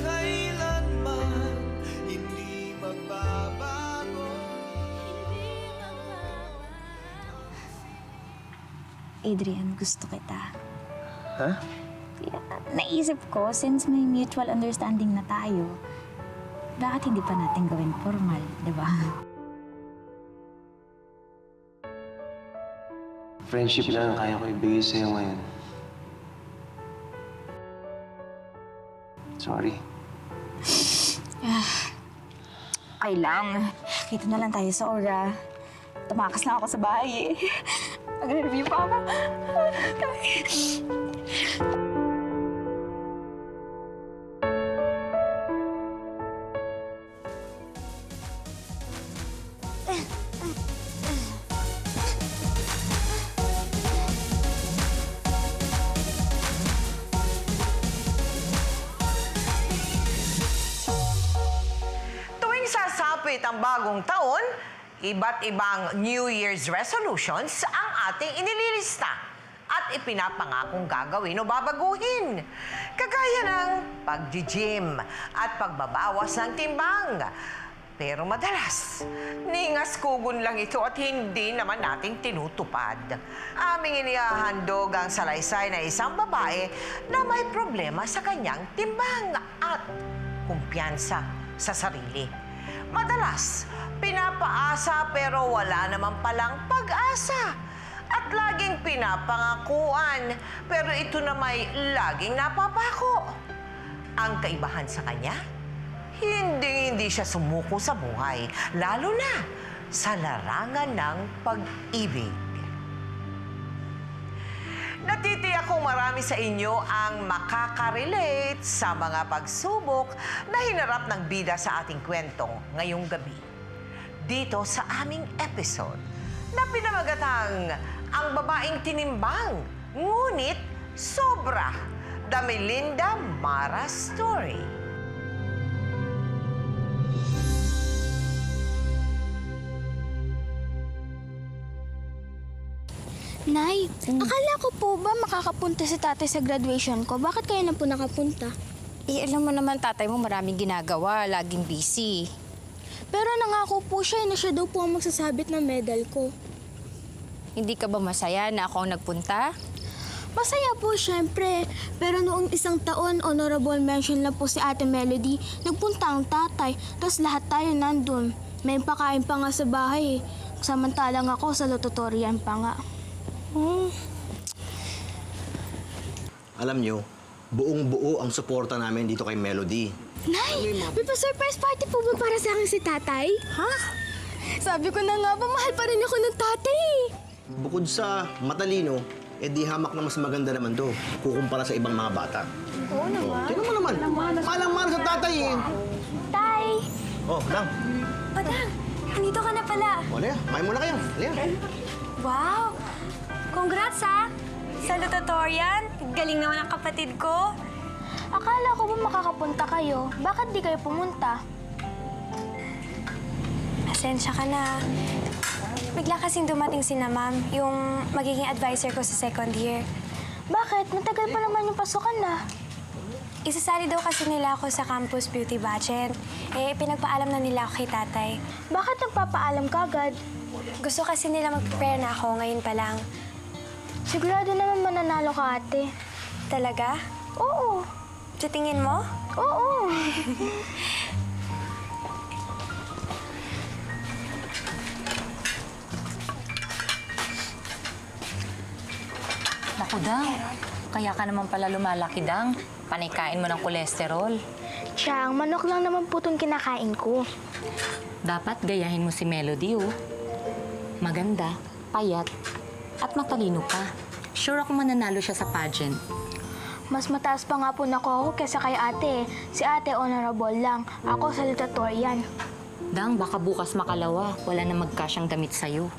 kailanman hindi magbabago. Adrian, gusto kita. Ha? Kaya naisip ko, since may mutual understanding na tayo, bakit hindi pa natin gawin formal, di ba? Friendship lang ang kaya ko ibigay sa'yo ngayon. Sorry. Okay lang. Kita na lang tayo sa Aura. Tumakas lang ako sa bahay eh. Mag-review pa ako. Tuwing sasapit ang bagong taon, iba't ibang New Year's resolutions ang ating inililista at ipinapangakong gagawin o babaguhin. Kagaya ng pag-gym at pagbabawas ng timbang. Pero madalas, ningas-kugon lang ito at hindi naman nating tinutupad. Aming inihahandog ang salaysay na isang babae na may problema sa kanyang timbang at kumpiyansa sa sarili. Madalas, pinapaasa pero wala naman palang pag-asa. At laging pinapangakuan, pero ito na may laging napapako. Ang kaibahan sa kanya, hindi siya sumuko sa buhay, lalo na sa larangan ng pag-ibig. Natitiyak kong marami sa inyo ang makaka-relate sa mga pagsubok na hinarap ng bida sa ating kwentong ngayong gabi. Dito sa aming episode na pinamagatang Ang Babaeng Tinimbang, ngunit sobra, The Melinda Mara Story. Nay, akala ko po ba makakapunta si tatay sa graduation ko? Bakit kayo na po nakapunta? Eh, alam mo naman, tatay mo maraming ginagawa, laging busy. Pero nangako po siya na siya daw po ang magsasabit ng medal ko. Hindi ka ba masaya na ako ang nagpunta? Masaya po, syempre. Pero noong isang taon, honorable mention lang po si Ate Melody. Nagpunta ang tatay, tapos lahat tayo nandun. May pakain pa nga sa bahay eh. Samantalang ako sa lototorian pa nga. Alam nyo, buong-buo ang suporta namin dito kay Melody. Nay, may pa-surprise party po ba para sa akin si tatay? Ha? Sabi ko na nga ba, mahal pa rin ako ng tatay eh. Bukod sa matalino, di hamak na mas maganda naman to kukumpara sa ibang mga bata. Oo naman. Tingnan mo naman, malang-malang sa tatay eh. Tay! Oh, Dang. O, Dang, nandito ka na pala. O, Lea, kain muna kayo. Lea. Wow! Congrats, ha! Sa lototorian, galing naman ang kapatid ko. Akala ko ba makakapunta kayo? Bakit di kayo pumunta? Pasensya ka na. Bigla kasing dumating si na ma'am, yung magiging advisor ko sa second year. Bakit? Matagal pa naman yung pasukan na. Isasali daw kasi nila ako sa campus beauty pageant. Eh, pinagpaalam na nila ako kay tatay. Bakit nagpapaalam ka agad? Gusto kasi nila mag-prepare na ako ngayon pa lang. Sigurado naman mananalo ka, ate. Talaga? Oo. Sa tingin mo? Oo. Naku, Dang. Kaya ka naman pala lumalaki, Dang. Panay kain mo ng kolesterol. Siyang, manok lang naman po itong kinakain ko. Dapat gayahin mo si Melody, oh. Maganda, payat, at matalino pa. Sure ako mananalo siya sa pageant. Mas mataas pa nga po nako ako kesa kay ate. Si ate honorable lang. Ako salutatorian. Dang, baka bukas makalawa. Wala na magkasyang damit sa'yo.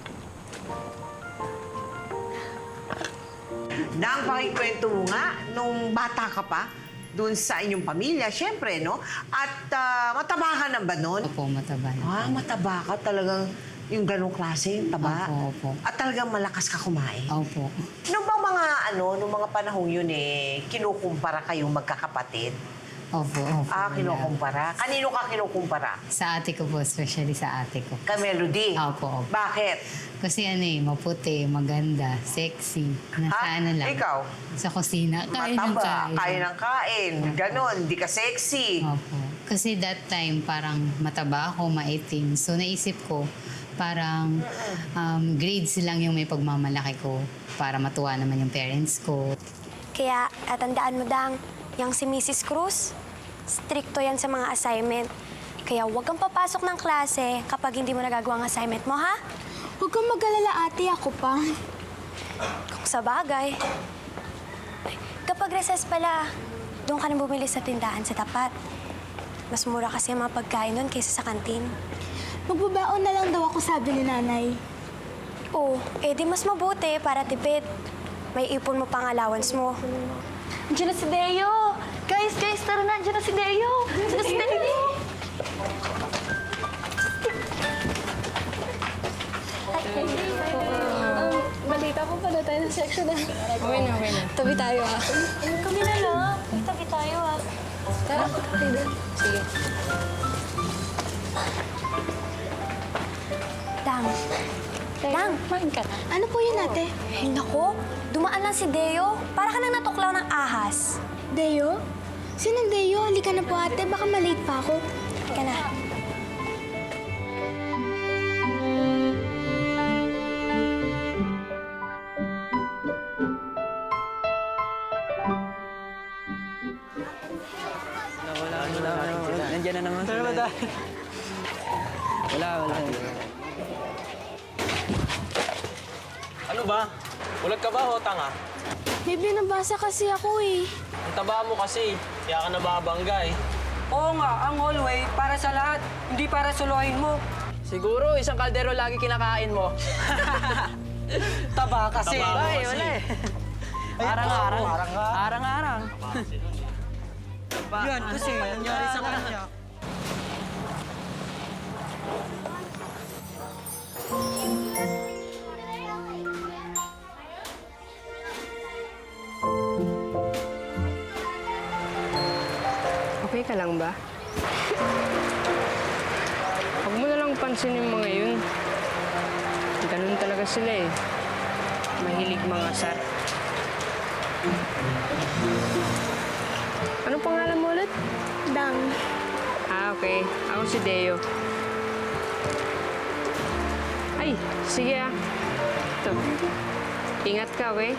Nang pakikwento mo nga, nung bata ka pa, doon sa inyong pamilya, syempre, no? At mataba ka na ba nun? Opo, mataba na. Ah, mataba ka talagang yung ganong klase, yung taba? Opo, opo. At talagang malakas ka kumain? Opo. Nung bang mga, nung mga panahon yun kinukumpara kayong magkakapatid? Opo, opo. Kinukumpara. Kanino ka kinukumpara? Sa ate ko po, especially sa ate ko. Ka Melody? Opo, opo. Bakit? Kasi maputi, maganda, sexy. Nasa ano lang. Ikaw? Sa kusina. Kaya ng Mataba, kain. kaya ng kain. Ganon, hindi ka sexy. Opo. Kasi that time, parang mataba ako, maitim. So naisip ko, parang grades lang yung may pagmamalaki ko para matuwa naman yung parents ko. Kaya tandaan mo, Dang, yung si Mrs. Cruz, stricto yan sa mga assignment. Kaya huwag kang papasok ng klase kapag hindi mo nagagawa ang assignment mo, ha? Huwag kang mag-alala, ate. Ako pa. Kung sa bagay. Kapag recess pala, doon ka na bumili sa tindahan sa tapat. Mas mura kasi ang mga pagkain doon kaysa sa kantin. Magbabaon na lang daw ako, sabi ni nanay. Oo, di mas mabuti para tipid. May ipon mo pang allowance mo. Andiyan na si Deo! Guys, tara na! Andiyan na si Deo! Andiyan na si Deo! Balita po pala tayo ng section na. Okay na. Tabi tayo, ha? Kami na lang. Tabi tayo, ah. Tara. Sige. Dang. Dang. Ano po yun, ate? Ay, nako. Dumaan lang si Deo. Para ka nang natuklaw ng ahas. Deo? Sinong Deo? Halika na po, ate. Baka malate pa ako. Halika na. Nandiyan na naman sila. Wala. Ano ba? Bulag ka ba o tanga? May binabasa kasi ako, eh. Ang taba mo kasi, kaya ka nababangga eh. Oo nga, ang hallway para sa lahat, hindi para suluhin mo. Siguro, isang kaldero lagi kinakain mo. Taba kasi. Taba mo Ay, kasi. wala eh. Arang-arang. Yan, kasi nangyari sa kanya. Okay ka lang ba? Huwag mo na lang pansin yung mga yun. Ganun talaga sila eh. Mahilig mga sar. Anong pangalan mo ulit? Dang. Okay. Ako si Deo. Ay, sige ah. Ito. Ingat ka, we.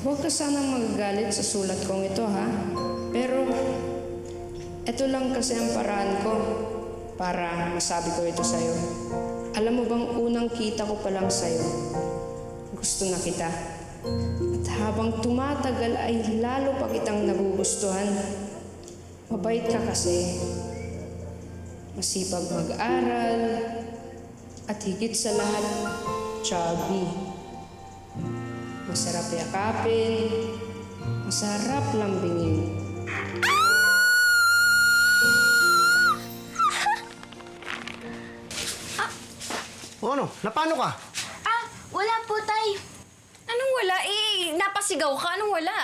Huwag ka sanang magagalit sa sulat kong ito, ha? Pero, ito lang kasi ang paraan ko para masabi ko ito sa'yo. Alam mo bang unang kita ko pa lang sa'yo, gusto na kita. At habang tumatagal ay lalo pa kitang nagugustuhan. Mabait ka kasi. Masipag mag-aral. At higit sa lahat, chubby. Masarap yakapin, masarap lambingin. O ano? Napano ka? Wala po, tay. Anong wala? Napasigaw ka. Anong wala?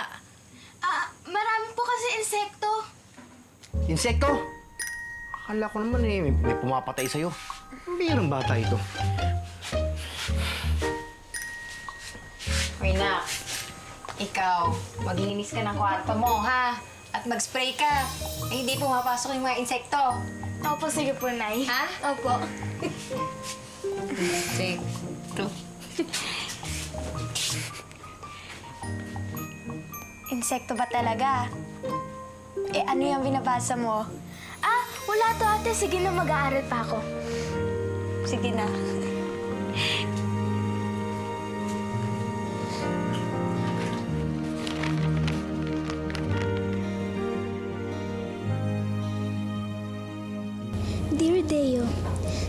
Marami po kasi insekto. Insekto? Akala ko naman may pumapatay sa'yo. Mayroong bata ito. Uy, nak. Ikaw, maglinis ka ng kwarto mo, ha? At mag-spray ka. Eh, hindi pumapasok yung mga insekto. Opo, sige po, nay. Ha? Opo. Insekto. Insekto ba talaga? Ano yung binabasa mo? Wala to, ate. Sige na, mag-aaral pa ako. Sige na. Dear Deo,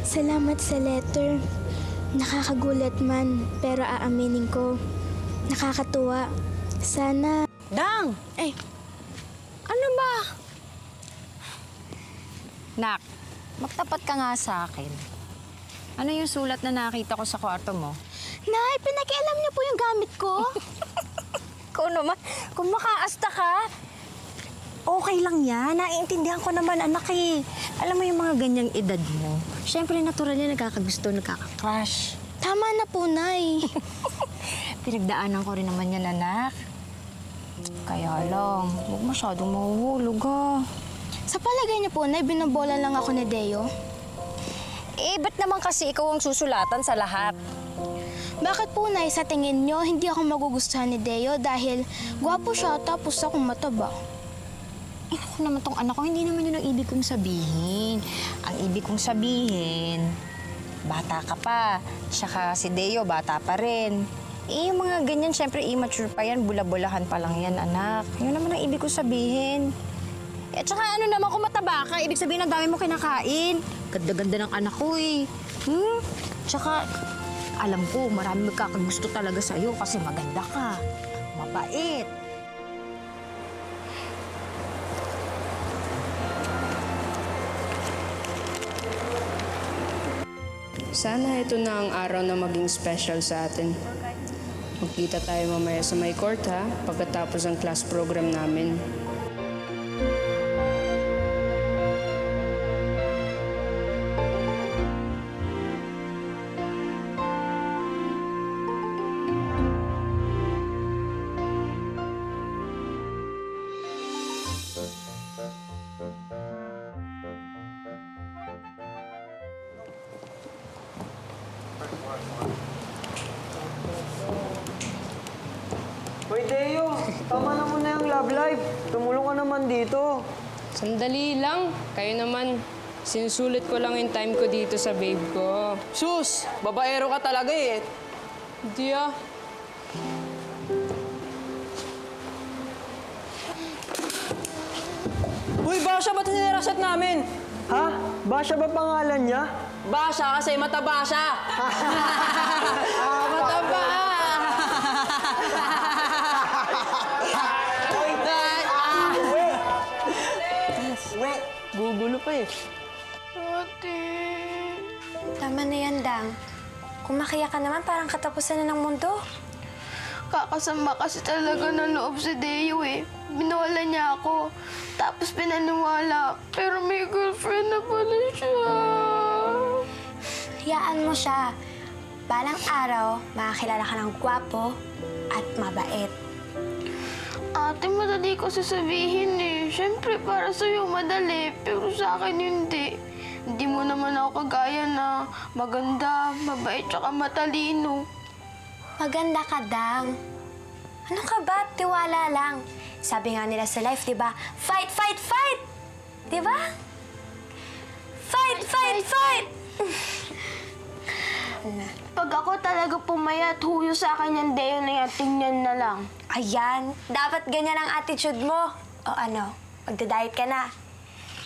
salamat sa letter. Nakakagulat man, pero aaminin ko, nakakatuwa. Sana... Dang! Ay, ano ba? Nak, magtapat ka nga sa akin. Ano yung sulat na nakita ko sa kwarto mo? Nay, pinakialam niyo po yung gamit ko. Ikaw naman, kung makaasta ka, okay lang yan. Naiintindihan ko naman, anak eh. Alam mo yung mga ganyang edad mo, syempre natural yan, nagkakagusto, nagkakakrush. Tama na po, Nay. Pinagdaanan ko rin naman yan, anak. Kaya lang, huwag masyadong mahuhulog ah. Sa palagay niyo po, Nay, binabola lang ako ni Deo. Eh, ba't naman kasi ikaw ang susulatan sa lahat? Bakit po, Nay, sa tingin niyo, hindi ako magugustuhan ni Deo dahil gwapo siya tapos akong mataba? Eh, ako naman tong anak ko, hindi naman yun ang ibig kong sabihin. Ang ibig kong sabihin, bata ka pa, saka si Deo, bata pa rin. Eh, yung mga ganyan, syempre, immature pa yan, bula-bulahan pa lang yan, anak. Yun naman ang ibig kong sabihin. Eh, tsaka ano naman kung mataba ka, ibig sabihin ang dami mo kinakain. Ganda-ganda ng anak ko eh. Tsaka, alam ko, marami magkakagusto talaga sa'yo kasi maganda ka, mabait. Sana ito na ang araw na maging special sa atin. Magkita tayo mamaya sa may court ha, pagkatapos ng class program namin. Hoy, Deo, tama na muna yung love life. Tumulong ka naman dito. Sandali lang. Kayo naman, sinusulit ko lang yung time ko dito sa babe ko. Sus, babaero ka talaga eh. Hindi ah. Uy, Basha, ba't sinirasat namin? Ha? Basha ba pangalan niya? Basha kasi mataba siya. Mataba! Gugulo pa eh. Ate. Tama na yan, Dang. Kung makiyak ka naman, parang katapusan na ng mundo. Kakasama kasi talaga ng loob si Deo eh. Binola niya ako. Tapos pinaniwala. Pero may girlfriend na pala siya. Hayaan mo siya. Balang araw, makakilala ka ng gwapo at mabait. Ate, madali ko sasabihin eh. Siyempre, para sa'yo madali, pero sa akin hindi. Hindi mo naman ako kagaya na maganda, mabait, tsaka matalino. Maganda ka, Dang. Ano ka ba? Tiwala lang. Sabi nga nila sa life, di ba? Fight, fight, fight! Di ba? Fight, fight, fight! Pag ako talaga pumayat, huyo sa akin yung Deo na yan, tingnan na lang. Ayan, dapat ganyan ang attitude mo. O ano, magda-diet ka na.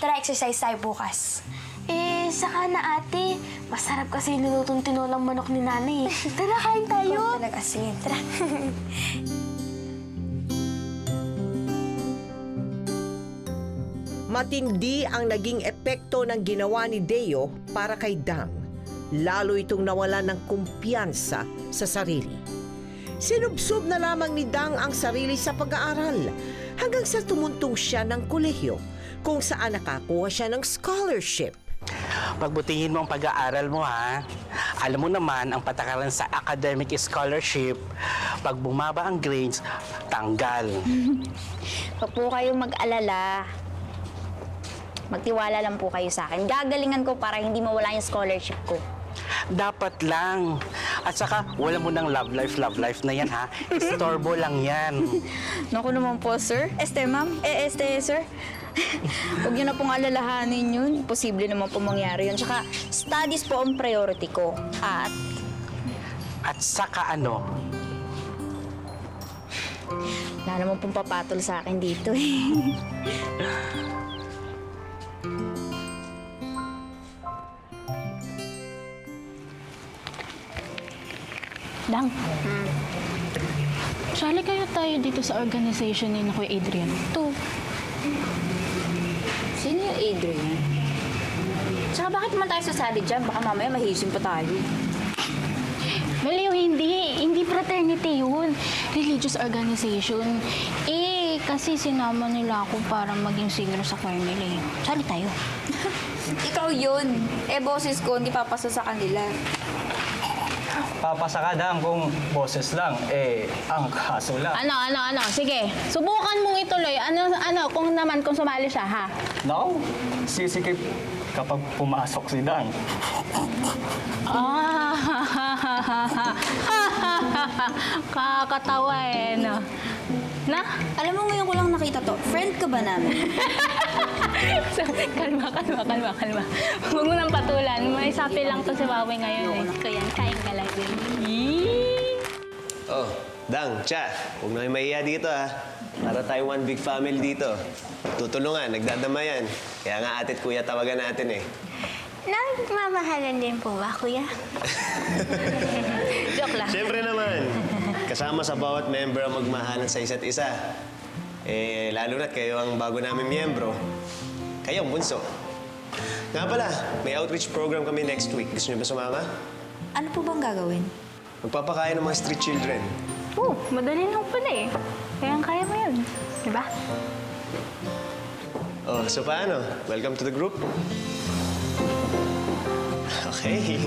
Tara, exercise tayo bukas. Eh, saka na ate. Masarap kasi nilutong tinolang manok ni nanay. Tara, kain tayo. Talaga, sige, tara. Matindi ang naging epekto ng ginawa ni Deo para kay Dang. Lalo itong nawalan ng kumpiyansa sa sarili. Sinubsob na lamang ni Dang ang sarili sa pag-aaral hanggang sa tumuntong siya ng kolehiyo kung saan nakakuha siya ng scholarship. Pagbutihin mo ang pag-aaral mo, ha? Alam mo naman, ang patakaran sa academic scholarship, pag bumaba ang grades, tanggal. Huwag po kayong mag-alala. Magtiwala lang po kayo sa akin. Gagalingan ko para hindi mawala yung scholarship ko. Dapat lang. At saka, wala mo ng love life na yan, ha? Istorbo lang yan. Naku naman po, sir. Ma'am. Sir. Huwag niyo na pong alalahanin yun. Posible naman po mangyari yun. Tsaka, studies po ang priority ko. At saka ano? Wala naman pong papatol sa akin dito eh. Dang. Sali kaya tayo dito sa organization ni Kuya Adrian. To. Sino yung Adrian? Tsaka bakit naman tayo sasali dyan? Baka mamaya mahisim pa tayo. Baliw, hindi. Hindi fraternity yun. Religious organization. Kasi sinama nila ako para maging singer sa choir nila eh. Sali tayo. Ikaw yun. Boses ko, hindi papasa sa kanila. Papasa ka dang kung boses lang. Ang kaso lang. Ano? Sige, subukan mong ituloy. Kung sumali siya, ha? Naku, sisikip kapag pumasok si Dan. Kakatawa eh, no? Na? Alam mo, ngayon ko lang nakita to. Friend ka ba namin? Kalma. Huwag mo nang patulan. May sapi lang to si Wawi ngayon eh. Kaya kain ka lang din. Oh, Dang, Cha, huwag na kayo mahiya dito ha. Para tayo one big family dito. Tutulungan, nagdadamayan. Kaya nga atit kuya tawagan natin eh. Nagmamahalan din po ba, kuya? Joke lang. Siyempre naman, kasama sa bawat member ang magmahalan sa isa't isa. Lalo na't kayo ang bago namin miyembro. Kayo ang bunso. Nga pala, may outreach program kami next week. Gusto niyo ba sumama? Ano po bang gagawin? Magpapakain ng mga street children. Madali lang pala eh. Kaya mo yun. Diba? Oh, so paano? Welcome to the group. Okay.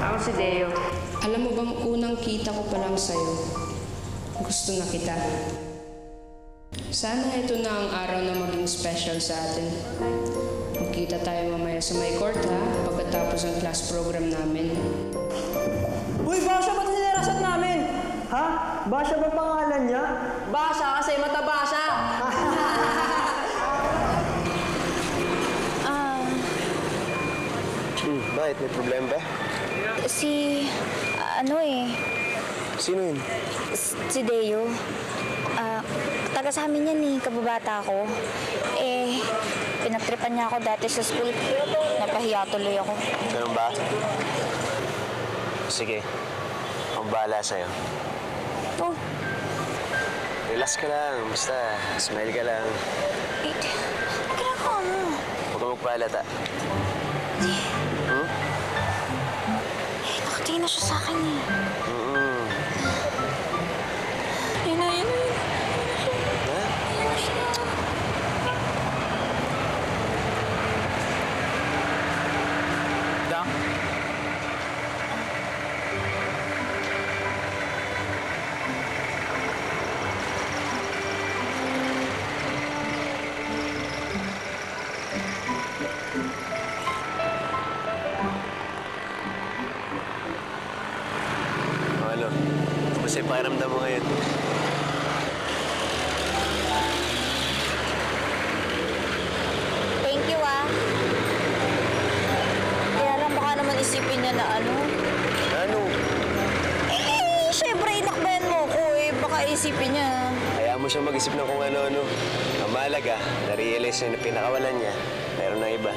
Ako si Deo. Alam mo bang unang kita ko pa lang sa'yo, gusto na kita. Sana ito na ang araw na maging special sa atin. Magkita tayo mamaya sa may court ha, pagkatapos ng class program namin. Uy, Basha, ba't sinirasat namin? Ha? Basha ba pangalan niya? Basha kasi mataba siya. Bakit? May problema ba? Sino yun? Si Deo. Taga sa amin yan eh, kababata ko. Pinagtripan niya ako dati sa school. Napahiya tuloy ako. Ganun ba? Sige. Ang bahala sa'yo. Oh, Relax ka lang. Basta, smile ka lang. ginagawa mo. Huwag ka magpaalata. Nakatingin na siya sa akin eh. Yan na. Dang? Ano? Kumusta yung pakiramdam mo ngayon? Thank you ah. Kaya lang baka naman isipin niya na ano. Ano? Syempre inakbayan mo ko eh. Baka isipin niya. Hayaan mo siya mag-isip ng kung ano-ano. Ang mahalaga, na-realize niya na pinakawalan niya. Meron na iba.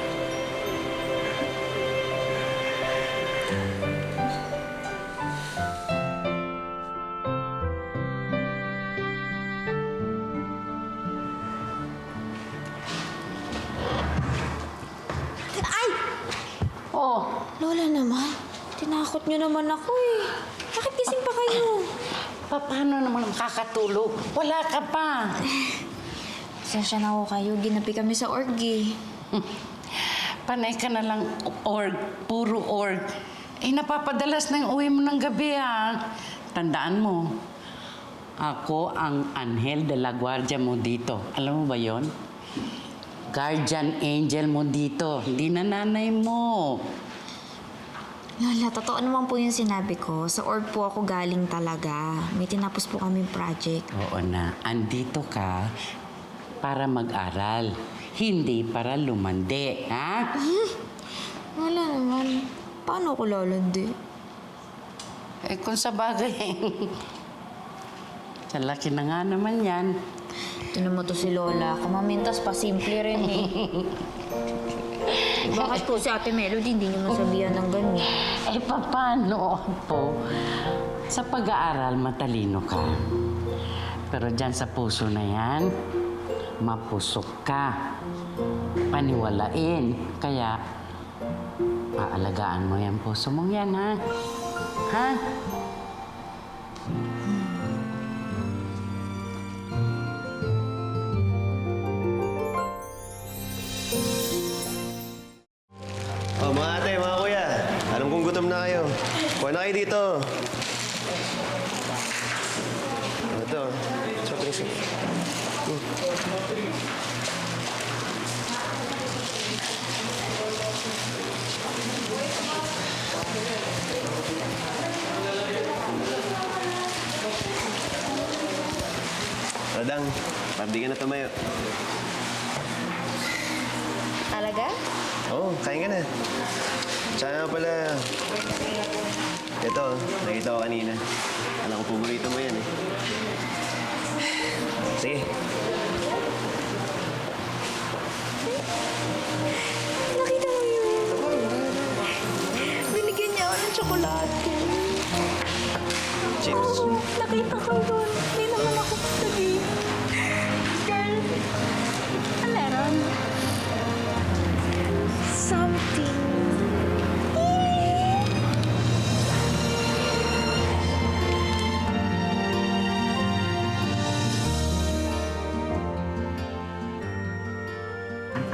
Lola naman, tinakot niyo naman ako eh. Bakit gising pa kayo? Paano naman makakatulog? Wala ka pa. Sensya na ako kayo, ginapi kami sa org eh. Panay ka na lang org, puro org. Napapadalas na yung uwi mo ng gabi Tandaan mo, ako ang Anghel de la Guardia mo dito. Alam mo ba yon? Guardian angel mo dito, hindi na nanay mo. Lola, totoo naman po yung sinabi ko. Sa org po ako galing talaga. May tinapos po kaming project. Oo na, andito ka para mag-aral. Hindi para lumandi, ha? Wala naman. Paano ko lalandi? Eh, kung sa bagay, sa laki na nga naman yan. Ito naman to si Lola. Kumamintas pa, simple rin eh. Bakit po si Ate Melody hindi niyo masabihan ng ganyan? Eh, paano po? Sa pag-aaral, matalino ka. Pero dyan sa puso na yan, mapusok ka. Paniwalain. Kaya, paalagaan mo yan puso mong yan, ha? Ha? Oh, mga ate, mga kuya. Alam kong gutom na kayo. Kuha na kayo dito. Ito. Soft drinks. Radang, parang di ka na tumayo. Talaga? Oo, kain ka na. Tsaka nga pala, ito, nakita ko kanina. Alam ko, paborito mo yan eh. Sige. Nakita mo yun? Binigyan niya ako ng tsokolate. Chips. Oo, nakita ko yun. Hindi naman ako sabihin. Girl, ano meron? Something.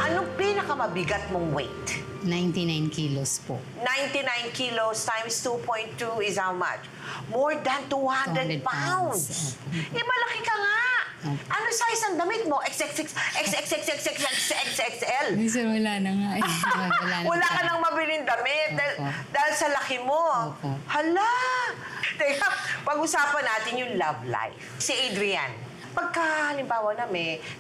Anong pinakamabigat mong weight? 99 kilos po. 99 kilos times 2.2 is how much? More than 200 pounds. Eh, malaki ka nga. Ano size ang damit mo? XXL? Sir, wala na nga. Wala ka nang mabiling damit dahil sa laki mo. Opo. Hala! Teka, pag-usapan natin yung love life. Si Adrian, pagka halimbawa na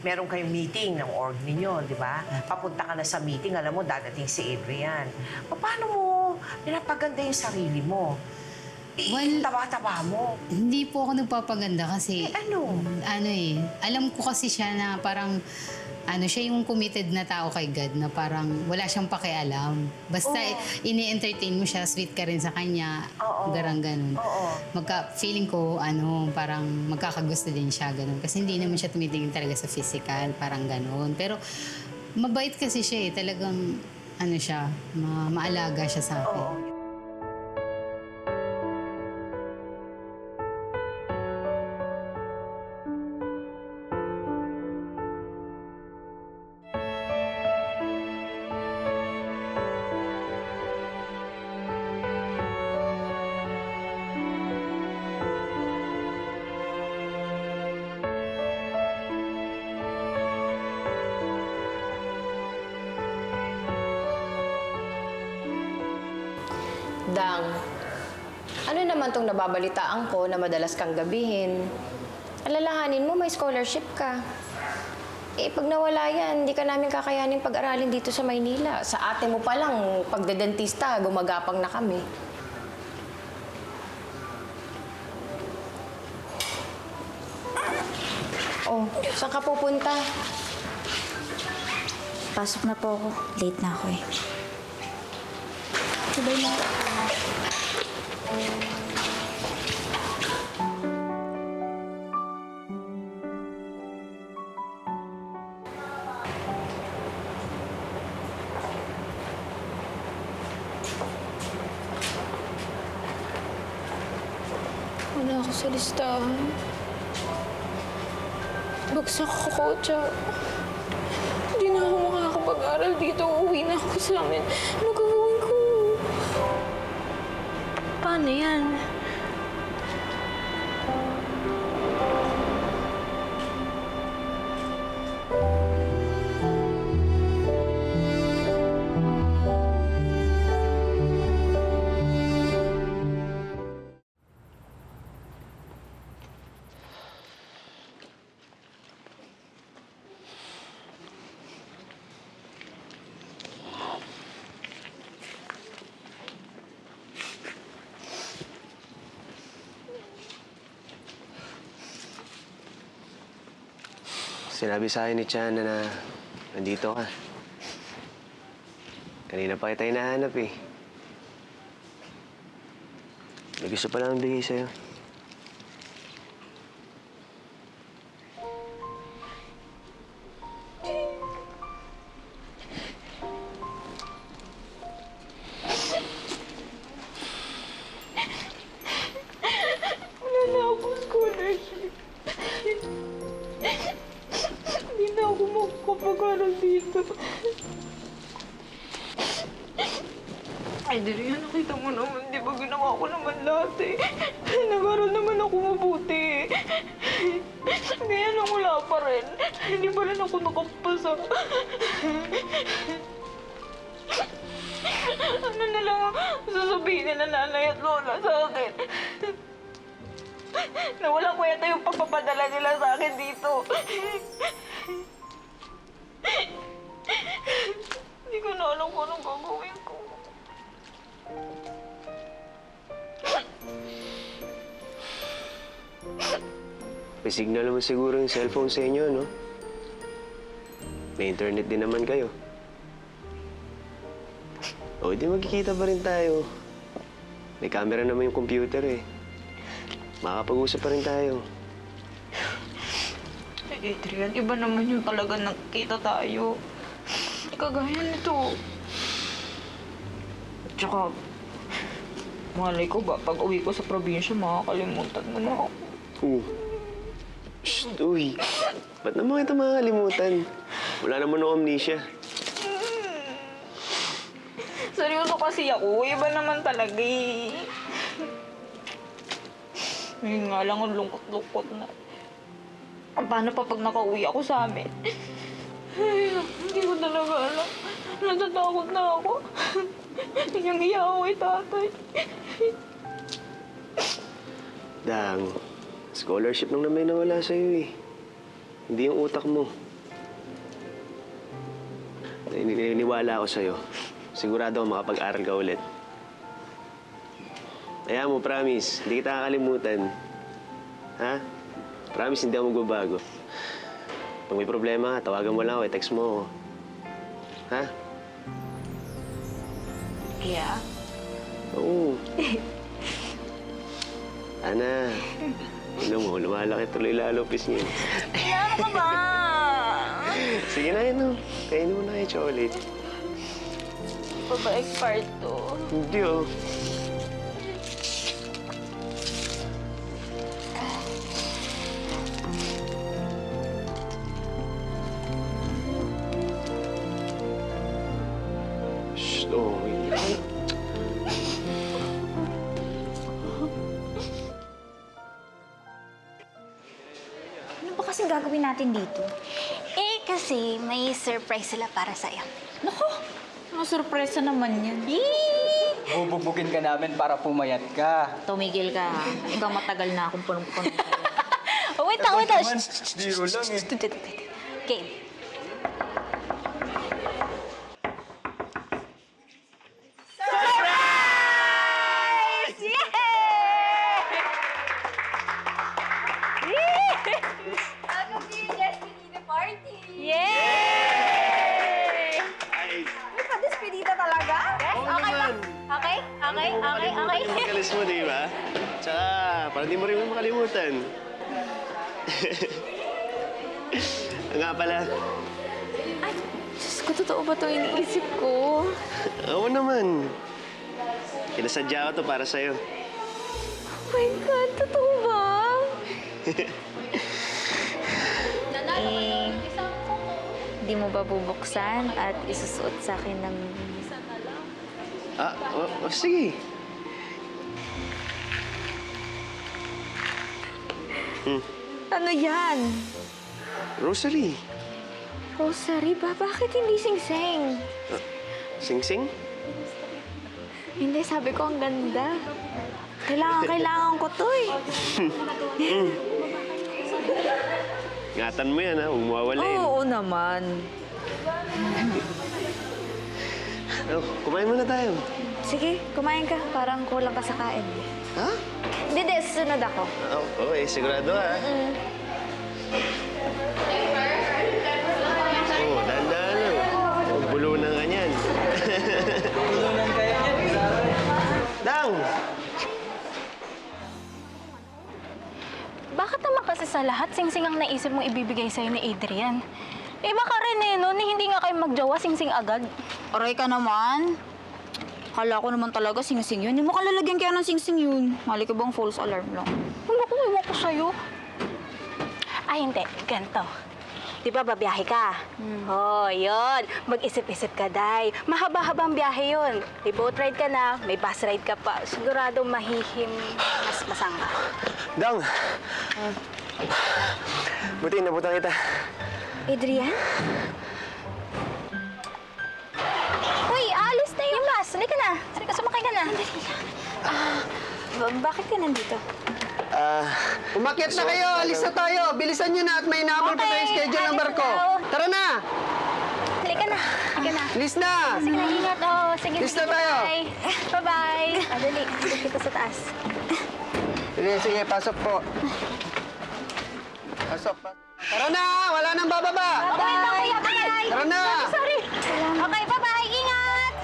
meron kayong meeting ng org ninyo, di ba? Papunta ka na sa meeting, alam mo, dadating si Adrian. Paano mo pinapaganda yung sarili mo? Well, taba-taba mo. Hindi po ako nagpapaganda kasi... ano? Alam ko kasi siya na parang... siya yung committed na tao kay God na parang wala siyang pakialam. Basta ini-entertain mo siya, sweet ka rin sa kanya. Garang ganun. Feeling ko, parang magkakagusto din siya, ganun. Kasi hindi naman siya tumitingin talaga sa physical, parang ganun. Pero mabait kasi siya eh. Talagang, siya, maalaga siya sa akin. Dang, ano naman tong nababalitaan ko na madalas kang gabihin? Alalahanin mo, may scholarship ka. Eh, pag nawala yan, hindi ka namin kakayanin pag-aralin dito sa Maynila. Sa ate mo pa lang, pagdedentista, gumagapang na kami. Oh, saan ka pupunta? Pasok na po ako. Late na ako eh. Sabay na. Wala ako sa listahan. Bagsak ako, tsaka hindi na ako makakapag-aral dito. Uuwi na ako sa amin. Ano gagawin ko? Paano yan? Sinabi sa akin ni Chana na nandito ka. Kanina pa kita hinahanap eh. May gusto pa lang bigay sa'yo. Wala na akong scholarship. Hindi na ako makakapag-aral dito. Ay, Adrian, nakita mo naman, di ba ginawa ko naman lahat eh. Nag-aral naman ako mabuti. Kaya lang wala pa rin. Hindi pa rin ako nakapasa. Ano na lang ang sasabihin nila nanay at lola sa akin? Na walang kwenta yung pagpapadala nila sa akin dito. Hindi ko na alam kung anong gagawin ko. May signal naman siguro yung cellphone sa inyo, no? May internet din naman kayo. O, di magkikita pa rin tayo. May camera naman yung computer eh. Makakapag-usap pa rin tayo. Adrian, iba naman yung talaga nakikita tayo. Kagaya nito. At saka, malay ko ba, pag uwi ko sa probinsya, makakalimutan mo na ako. Shh, uy. Ba't naman kita makakalimutan? Wala naman ng amnesia. Seryoso kasi ako, iba naman talaga eh. Ngayon nga lang ang lungkot-lungkot na. Paano pa pag nakauwi ako sa amin? Ay, hindi ko talaga alam. Natatakot na ako. Iyang-iya ako kay tatay. Dang, scholarship nung naman nawala sa'yo eh. Hindi yung utak mo. Naniniwala ako sa'yo. Sigurado ako makapag-aral ka ulit. Kaya mo, promise, hindi kita kakalimutan. Ha? Promise, hindi ako magbabago. Pag may problema, tawagan mo lang ako, text mo ako. Ha? Yeah? Oo. Ana, alam mo, lumalaki tuloy lalo pis niya. Ano ka ba? Sige na yun, no. Kainin mo na yung chocolate. Pa ba expired to? Hindi, oh. Shh, oh. Ano ba kasing gagawin natin dito? Eh, kasi may surprise sila para sa'yo. Naku! Ano sorpresa naman yan? Bubugin ka namin para pumayat ka. Tumigil ka. Ikaw matagal na akong punong-puno. Oh, wait lang, wait lang. Biro lang eh. Okay. Surprise! Yay! Welcome to your Despedida party! Yay! May pa-despedida talaga? Yes, Oo okay ba? naman. Okay? Okay? Okay? Okay? Magalis mo, di ba? Tsaka, para di mo rin makalimutan. Nga pala, Ay, Diyos ko, totoo ba ito iniisip ko? oo naman. Pinasadya ko to para sa'yo. Oh my God, totoo ba? Di mo ba bubuksan at isusuot sa akin ng... Sige. Ano yan? Rosary. Rosary ba? Bakit hindi sing-sing? Sing-sing? Hindi, sabi ko ang ganda. Kailangan ko to eh. Ingatan mo yan, ha? Huwag mawawalin. Oo naman. Kumain muna tayo. Sige, kumain ka. Parang kulang ka sa kain. Ha? Hindi, susunod ako. Oo, sigurado ha. kasi sa lahat, singsing ang naisip mong ibibigay sa'yo ni Adrian. Eh baka rin eh, no? Hindi nga kayo magjowa, singsing agad. Aray ka naman. Kala ko naman talaga singsing yun. Hindi mo kalalagyan kaya ng singsing yun. Mali ka bang false alarm lang? Ano ko, iwan ko sa'yo. Ay, hindi. Ganito. Di ba, babiyahe ka? Oh, yun. Mag-isip-isip ka, Day. Mahaba-habang biyahe yun. May boat ride ka na, may bus ride ka pa. Siguradong mahihim, mas masanga. Dang! Buti, nabutan kita. Adrian? Uy, alis na yung bus. Halika na. Halika, sumakay ka na. Bakit ka nandito? Umakyat na kayo, alis na tayo. Bilisan nyo na at may inaabol pa tayong schedule ng barko. Tara na! Halika na. Halika na. Alis na! Sige na, ingat. Oh, sige, Alis sige. na tayo. Bye. Bye-bye. Dali. Dali kita sa taas. Sige, pasok po. Pasok. Tara na! Wala nang bababa! Bye! Bye! Tara na! Sorry. Okay, bye-bye. Ingat!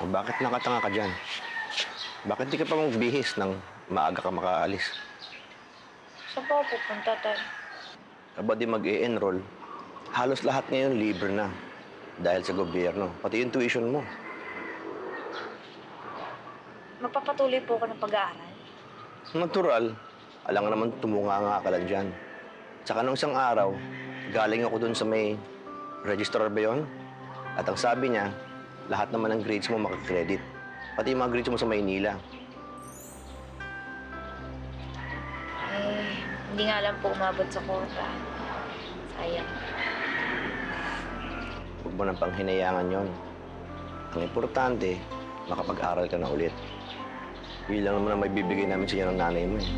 O bakit nakatanga ka dyan? Bakit di ka pa magbihis nang maaga ka makaalis? Saan pa ako pupunta, Tay? Aba di mag-e-enroll. Halos lahat ngayon libre na. Dahil sa gobyerno. Pati yung tuition mo. Magpapatuloy po ako ng pag-aaral. Natural. Alam nga naman tumunganga ka lang dyan. Tsaka nung isang araw, galing ako dun sa may registrar ba yun? At ang sabi niya, lahat naman ng grades mo makakredit. Pati yung mga grades mo sa Maynila. Hindi nga lang po umabot sa quota. Sayang. Huwag mo nang panghinayangan yon. Ang importante, makapag-aral ka na ulit. Yun lang naman ang may bibigay namin sa inyo ng nanay mo eh.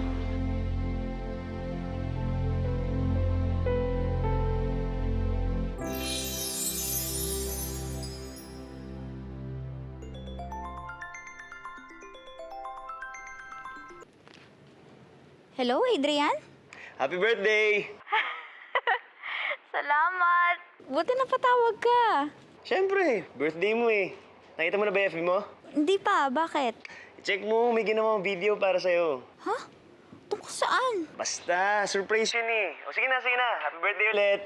Hello, Adrian? Happy birthday! Salamat! Buti napatawag ka. Siyempre, birthday mo eh. Nakita mo na ba yung FB mo? Hindi pa, bakit? Check mo, may ginawang video para sa'yo. Ha? Tungkol saan? Basta, surprise yun eh. O sige na, sige na. Happy birthday ulit.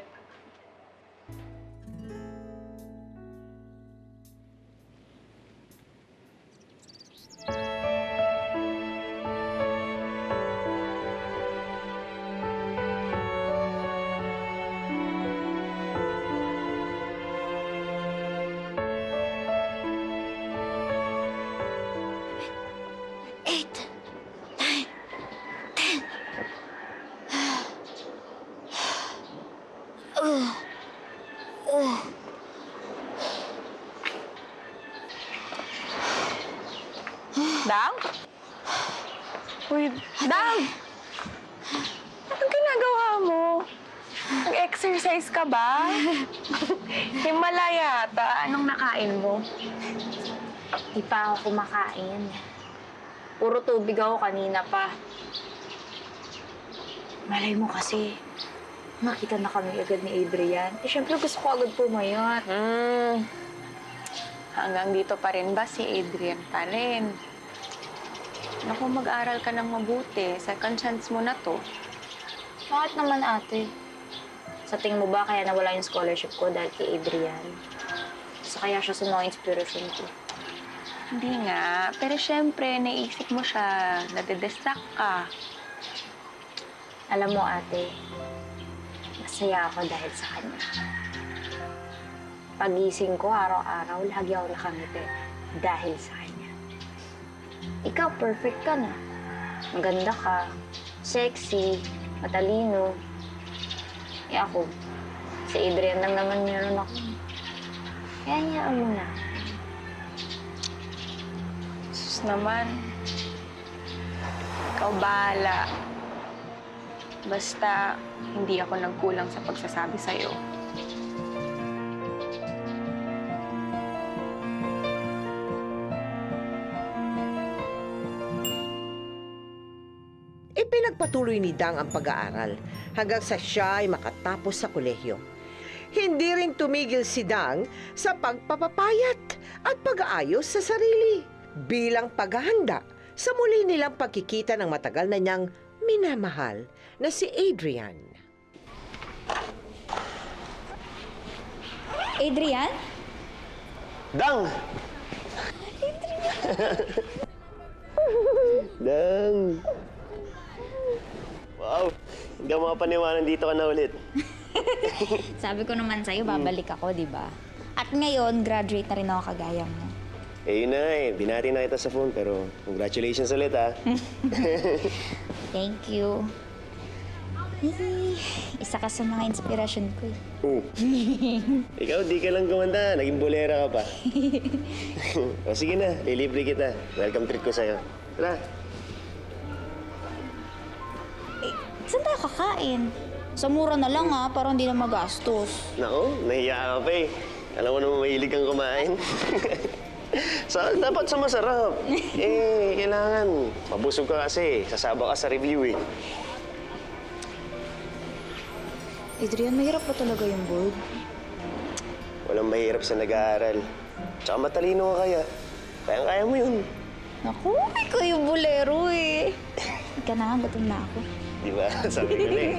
Dang? Uy, Dang! Anong ginagawa mo? Nag-exercise ka ba? Himala yata. Anong nakain mo? Di pa ako kumakain. Puro tubig ako kanina pa. Malay mo kasi, makita na kami agad ni Adrian. Eh, syempre gusto ko agad pumayat. Hanggang dito pa rin ba si Adrian pa rin? Naku, mag-aral ka ng mabuti. Second chance mo na to. Bakit naman, ate? Sa tingin mo ba kaya nawala yung scholarship ko dahil kay Adrian? Sa kaya siya sa mga inspiration ko? Hindi nga. Pero syempre, naisip mo siya. Nade-distract ka. Alam mo, ate, masaya ako dahil sa kanya. Pagising ko araw-araw, lagi ako nakangiti dahil sa kanya. Ikaw, perfect ka na. Maganda ka, sexy, matalino. Eh ako, si Adrian lang naman meron ako. Kaya hayaan mo na. Sus naman. Ikaw bahala. Basta, hindi ako nagkulang sa pagsasabi sa'yo. ipinagpatuloy ni Dang ang pag-aaral hanggang sa siya ay makatapos sa kolehiyo. Hindi rin tumigil si Dang sa pagpapapayat at pag-aayos sa sarili bilang paghahanda sa muli nilang pagkikita ng matagal na niyang minamahal na si Adrian. Adrian? Dang! Dang! Wow! Hindi ako makapaniwanan dito ka na ulit. Sabi ko naman sa'yo, babalik ako, di ba? At ngayon, graduate na rin ako kagaya mo. Eh yun na eh, binati na kita sa phone pero congratulations ulit ha. Thank you. Isa ka sa mga inspirasyon ko eh. Ikaw, di ka lang kumanta, naging bolera ka pa. O sige na, lilibre kita. Welcome treat ko sa'yo. Tara. Saan tayo kakain? Sa mura na lang ha, para hindi na magastos. Nako, nahiya ka pa eh. Alam mo naman mahilig kang kumain. Dapat sa masarap. Kailangan. Mabusog ka kasi. Sasaba ka sa review eh. Adrian, mahirap pa talaga yung board. Walang mahirap sa nag-aaral. Tsaka matalino ka kaya. Kaya mo yun. Naku, ikaw yung bolero eh. Ika na nga, gutom na ako. Di ba? Sabi ko na eh.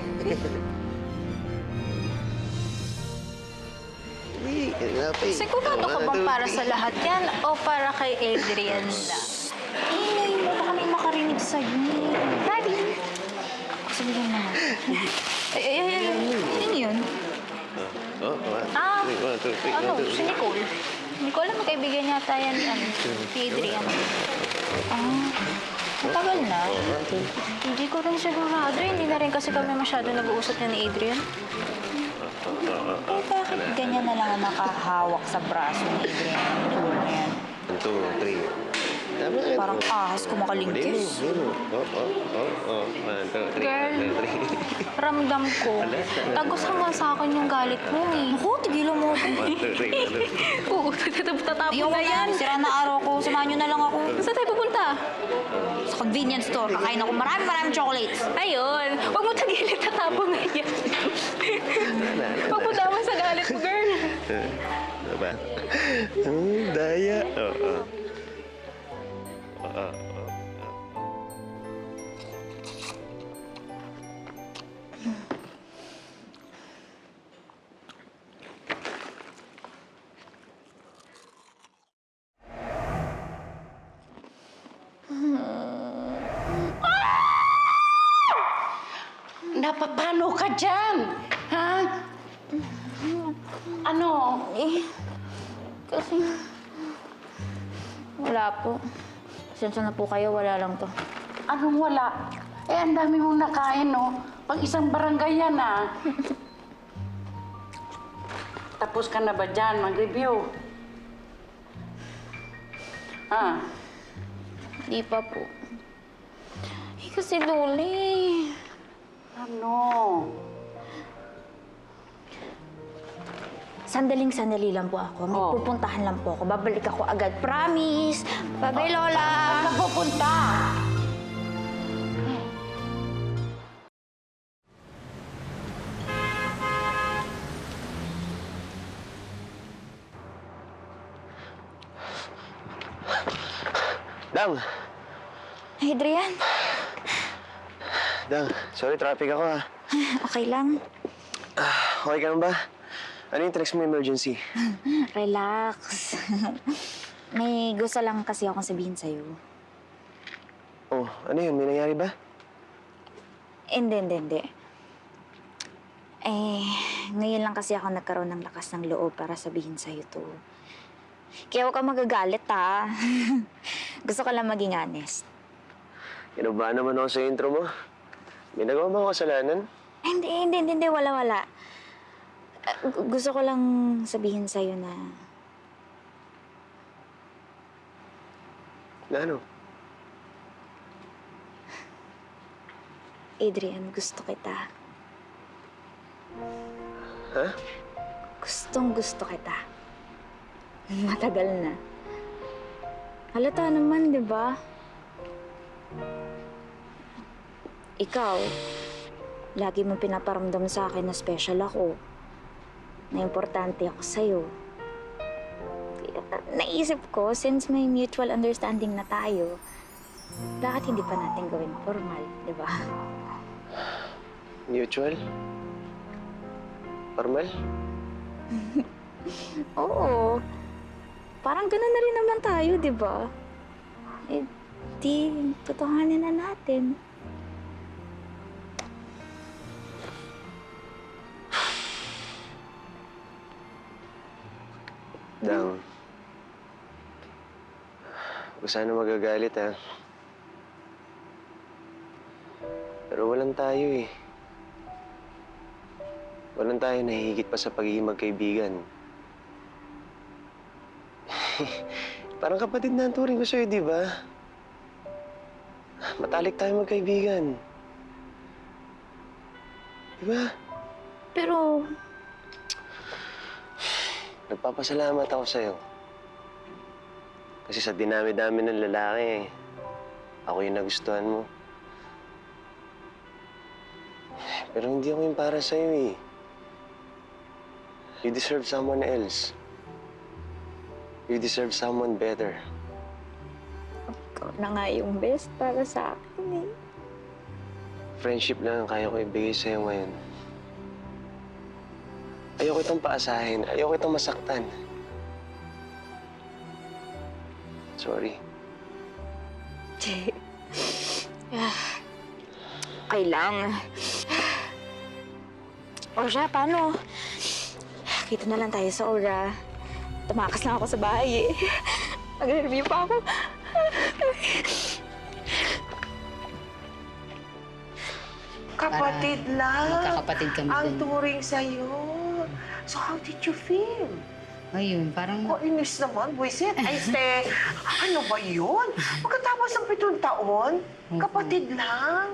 Sigurado ka bang para sa lahat yan o para kay Adrian lang? Ingay mo, baka may makarinig sa'yo. Daddy! Sabihin na nga. Ano yun? Si Nicole. Nicole, magkaibigan yata yan si Adrian. Matagal na. Hindi ko rin sigurado. Hindi na rin kasi kami masyado nag-uusap niya ni Adrian. Eh, bakit ganyan na lang ang nakahawak sa braso ni Adrian? Ano na yan? 1, 2, 3. Tama ka. Parang ahas kumakalingkis. 1, 2, 3. Girl, ramdam ko. Tagos hanggang sa akin yung galit mo eh. Naku, tigilan mo ako. 1, 2, 3. Oo, tatapon Ayoko na yan. na. Sira na araw ko. Samahan nyo na lang ako. Saan tayo pupunta? Sa convenience store. Kakain ako maraming chocolates. Ayun. Huwag mo tagilid, tatapon na yan. Huwag mo daman sa galit mo, girl. Diba? Daya. Oo. Napapano ka dyan? Ha? Ano? Kasi... Wala po. Pasensya na po kayo, wala lang to. Anong wala? Ang dami mong nakain, no? Pag isang barangay yan, ha? Tapos ka na ba dyan mag-review? Ha? Di pa po. Kasi Loli... Ano? Sandaling-sandali lang po ako. May pupuntahan lang po ako. Babalik ako agad. Promise! Bye-bye, Lola! Saan ka pupunta? Dang! Adrian? Dang, sorry, traffic ako ha. Okay lang. Okay ka lang ba? Ano yung text mo emergency? Relax. May gusto lang kasi akong sabihin sa'yo. Oh, ano yun? May nangyari ba? Hindi. Ngayon lang kasi ako nagkaroon ng lakas ng loob para sabihin sa'yo to. Kaya huwag kang magagalit, ha? Gusto ko lang maging honest. Kinaba naman ako sa intro mo. May nagawa ba ako kasalanan? Hindi. Wala. Gusto ko lang sabihin sa'yo na... Na ano? Adrian, gusto kita. Ha? Gustong-gusto kita. Matagal na. Halata naman, di ba? ikaw, lagi mong pinaparamdam sa akin na special ako. Na importante ako sa'yo. Naisip ko, since may mutual understanding na tayo, bakit hindi pa natin gawin formal, di ba? Mutual? Formal? Oo. Parang gano'n na rin naman tayo, di ba? Eh, di, totohanin na natin. Dang. Huwag sana magagalit, ha? Pero walang tayo, eh. Walang tayo na higit pa sa pagiging magkaibigan. Parang kapatid na ang turing ko sa'yo, di ba? Matalik tayo magkaibigan. Di ba? Pero, nagpapasalamat ako sa'yo. Kasi sa dinami-dami ng lalaki, ako yung nagustuhan mo. Pero hindi ako yung para sa'yo, eh. You deserve someone else. You deserve someone better. ikaw na nga yung best para sa akin, eh. Friendship lang ang kaya ko ibigay sa'yo ngayon. Ayoko itong paasahin. Ayoko itong masaktan. Sorry. Okay lang. O siya, paano? Kita na lang tayo sa Aura. Tumakas lang ako sa bahay, eh. Mag-review pa ako. Kapatid lang. Magkakapatid kami Ang dun. turing sa'yo. So how did you feel? Ayun, parang... Oh, inis naman, buwisit. Ay, ste, ano ba yun? Pagkatapos ng 7 taon, kapatid lang.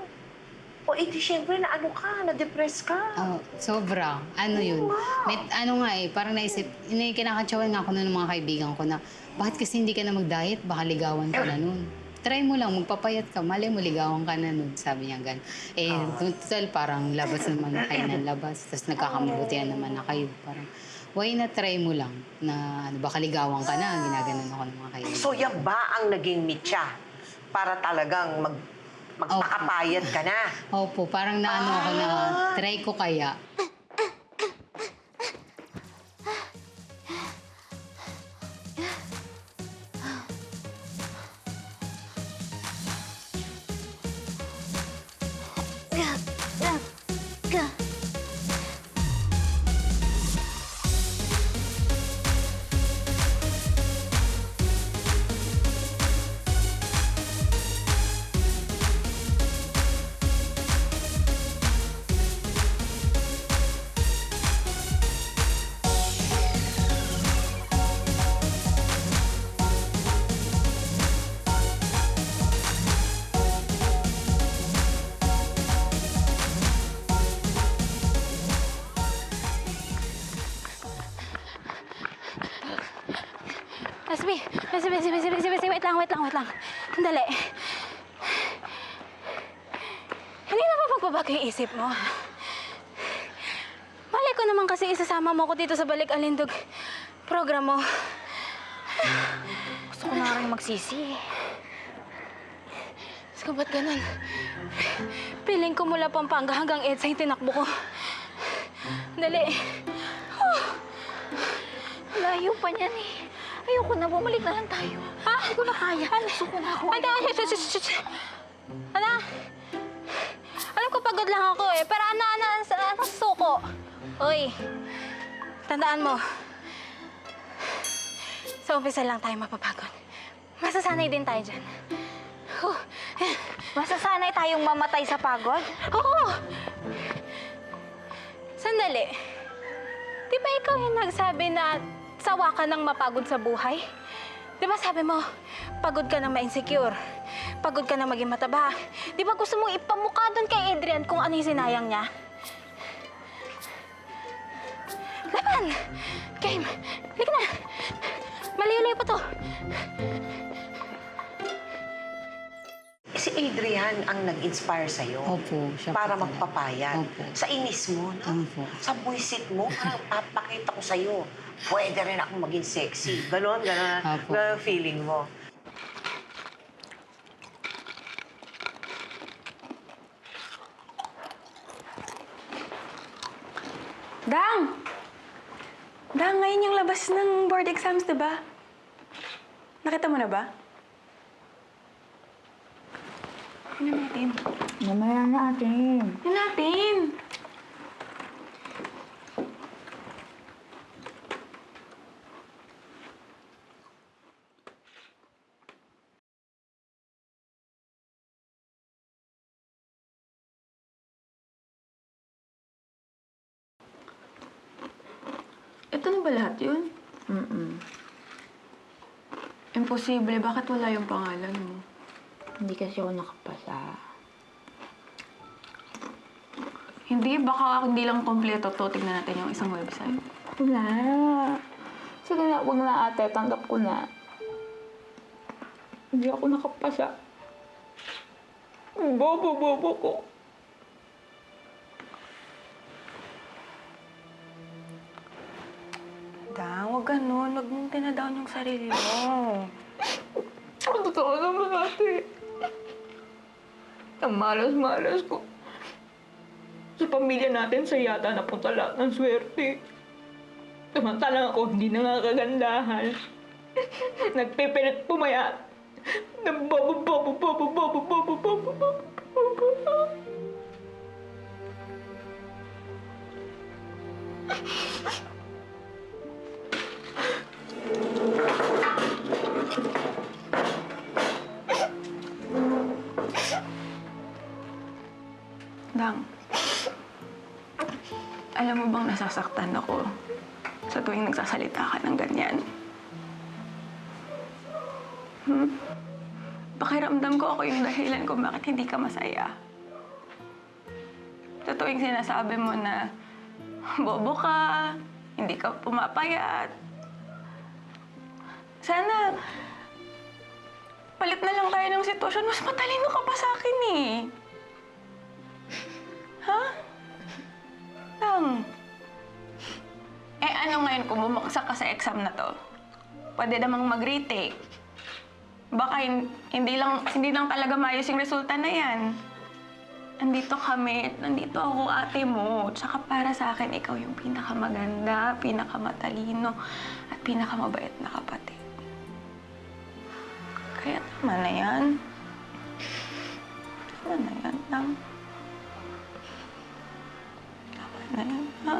O, edi syempre na ano ka, na-depress ka. Oh, sobra. Ano yun? May, ano nga eh, parang naisip, kinakatsawan nga ako nun ng mga kaibigan ko na, bakit kasi hindi ka na mag-diet? Baka ligawan ka na nun. Try mo lang, magpapayat ka, mali mo, ligawan ka na nun. Sabi niya gan. Eh, total, parang labas naman na kayo ng labas. Tapos nagkakamabutihan naman na kayo. Parang, why na try mo lang na ano, baka ligawan ka na, ginaganon ako ng mga kaibigan. So, yan ba ang naging mitya? Para talagang magpakapayat ka na? Opo, parang naano ako na, try ko kaya. Wait lang. Sandali. Hindi na ba magbabago yung isip mo? Malay ko naman kasi isasama mo ko dito sa Balik Alindog program mo. Gusto ko na rin magsisi. So, ba't ganun? Piling ko mula Pampanga hanggang EDSA yung tinakbo ko. Dali. Layo pa niyan eh. Ayoko na, bumalik na lang tayo. Ha? Hindi ko na kaya. Gusto ko na ako. Ano? Alam ko pagod lang ako eh. Pero ano suko? Uy, tandaan mo. Sa umpisa lang tayo mapapagod. Masasanay din tayo dyan. Masasanay tayong mamatay sa pagod? Oo! Sandali. Di ba ikaw yung nagsabi na sawa ka nang mapagod sa buhay? Di ba sabi mo, pagod ka nang ma-insecure? Pagod ka nang maging mataba? Di ba gusto mong ipamukha doon kay Adrian kung ano yung sinayang niya? Laban! Game! Halika na! Malayo-layo pa to. Si Adrian, yan ang nag-inspire sa'yo. Opo, siya po Para talaga. magpapayat. Opo. Sa inis mo, no? Opo. Sa buwisit mo, parang papakita ko sa'yo. Pwede rin ako maging sexy. Ganon, Opo. ganon feeling mo. Dang! Dang, ngayon yung labas ng board exams, di ba? Nakita mo na ba? Ano natin? Mamaya natin. Ano natin? Ito na ba lahat yun? Imposible. Bakit wala yung pangalan mo? Hindi kasi ako nakapasa. Hindi, baka hindi lang kompleto to. Tignan natin yung isang website. Wala. Sige na, wag na ate. Tanggap ko na. Hindi ako nakapasa. Bobo ko. Dang, wag ganun. Wag mong tinadown yung sarili mo. Ang totoo naman ate. Ang malas-malas ko. Sa pamilya natin, sa yata napunta lahat ng swerte. Samantalang ako, hindi na nga kagandahan. Nagpipilit pumayat. Nagbobo. Dang, alam mo bang nasasaktan ako sa tuwing nagsasalita ka ng ganyan? Pakiramdam ko ako yung dahilan kung bakit hindi ka masaya. Sa tuwing sinasabi mo na bobo ka, hindi ka pumapayat. Sana palit na lang tayo ng sitwasyon. Mas matalino ka pa sa akin eh. Ha? Lang. Eh ano ngayon kung bumagsak ka sa exam na to? Pwede namang mag-retake. Baka hindi lang talaga maayos yung resulta na yan. Nandito kami, nandito ako ate mo. Tsaka para sa akin, ikaw yung pinakamaganda, pinakamatalino, at pinakamabait na kapatid. Kaya tama na yan. Tama na yan, Lang. Na yan, ha?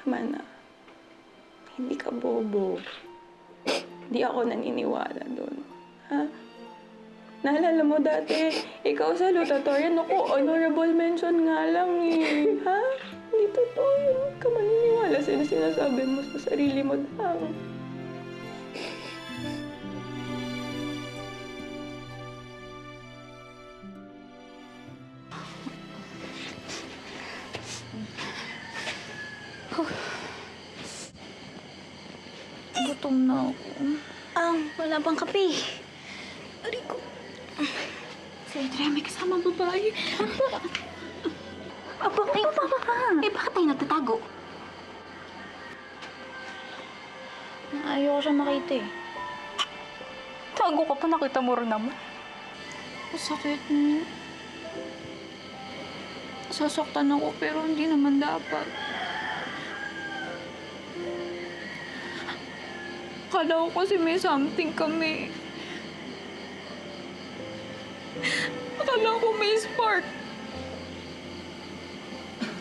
Tama na. Hindi ka bobo. Hindi ako naniniwala doon. Ha? Naalala mo dati, ikaw sa salutatorian, ako, honorable mention nga lang eh. Ha? Hindi totoo yun. Huwag ka maniniwala sa sinasabi mo sa sarili mo lang. Gutom na ako. Wala bang kape? Aray ko. Si Andrea, may kasama babae. Bakit tayo nagtatago? Ayoko siya makita eh. Tago ka pa, nakita mo rin naman. Sakit mo. Sasaktan ako pero hindi naman dapat. Akala ko kasi may something kami. Akala ko may spark.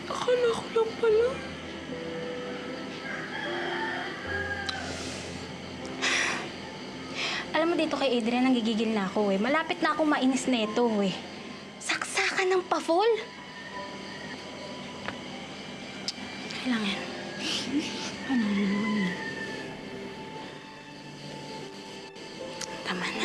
Akala ko lang pala. Alam mo dito kay Adrian, nanggigigil na ako eh. Malapit na akong mainis neto eh. Saksakan ng pa-fall. Kailangan. Ano naman yan? Tama na.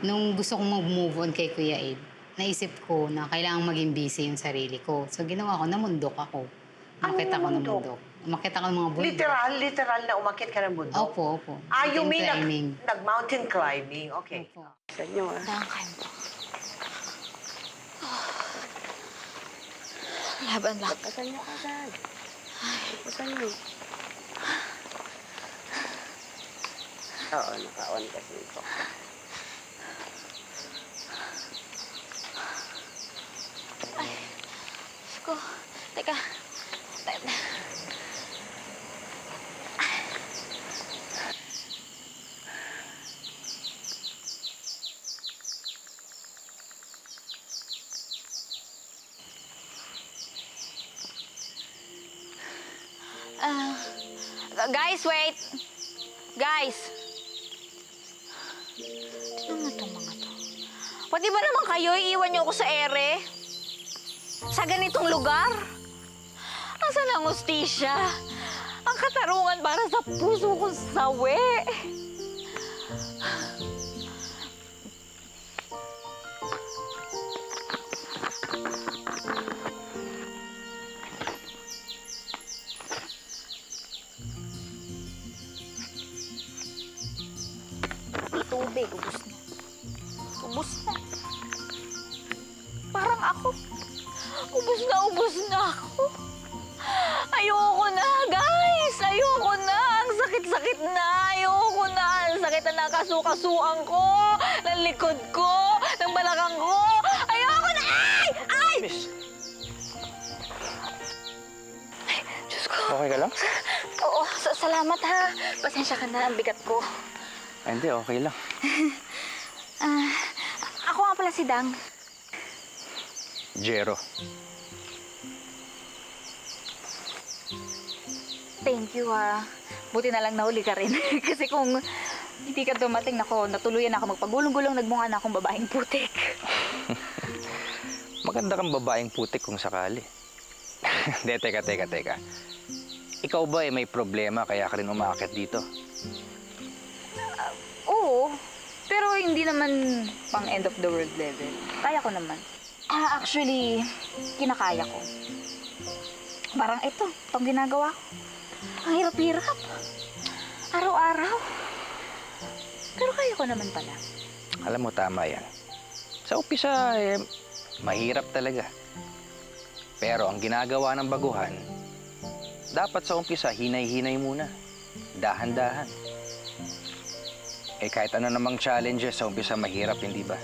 Nung gusto kong mag-move on kay Kuya Ed, naisip ko na kailangang maging busy yung sarili ko. So ginawa ko, namundok ako. Nakita ko namundok. Umakyat ako ng mga bundok. Literal na umakyat ka ng bundok? Opo, opo. You Mountain mean climbing. nag-mountain climbing? Okay. Sa inyo, ah. Dangkan po. Laban lang. Pasan niyo agad. Pasan niyo. Oo, naka-on kasi ito. Ay, Diyos ko. Teka. Guys, wait! Guys! Tignan mo itong mga to. Pwede ba naman kayo iiwan niyo ako sa ere? Sa ganitong lugar? Asan ang hustisya? Ang katarungan para sa puso kong sawi. Tubig, ubus na. Ubus na. Parang ako. Ubus na ako. Ayoko na, guys! Ayoko na! Ang sakit-sakit na! Ayoko na! Ang sakit na nakasukasuan ko! Ng likod ko! Ng balakang ko! Ayoko na! Ay! Ay! Miss, Ay, Diyos ko. okay ka lang? Oo, salamat ha. Pasensya ka na, ang bigat ko. Ay, hindi, okay lang. Ako nga pala si Dang. Jero. Thank you ha. Buti na lang nahuli ka rin. Kasi kung hindi ka dumating, natuluyan ako magpagulong-gulong, nagmukha na akong babaeng putik. Maganda kang babaeng putik kung sakali. Hindi, teka. Ikaw ba may problema kaya ka rin umaakit dito? Oo, pero hindi naman pang end of the world level. Kaya ko naman. Actually, kinakaya ko. Parang itong ginagawa ko. Ang hirap-hirap. Araw-araw. Pero kaya ko naman pala. Alam mo, tama yan. Sa umpisa, mahirap talaga. Pero ang ginagawa ng baguhan, dapat sa umpisa, hinay-hinay muna. Dahan-dahan. Kahit ano namang challenges, sa umpisa mahirap, hindi ba?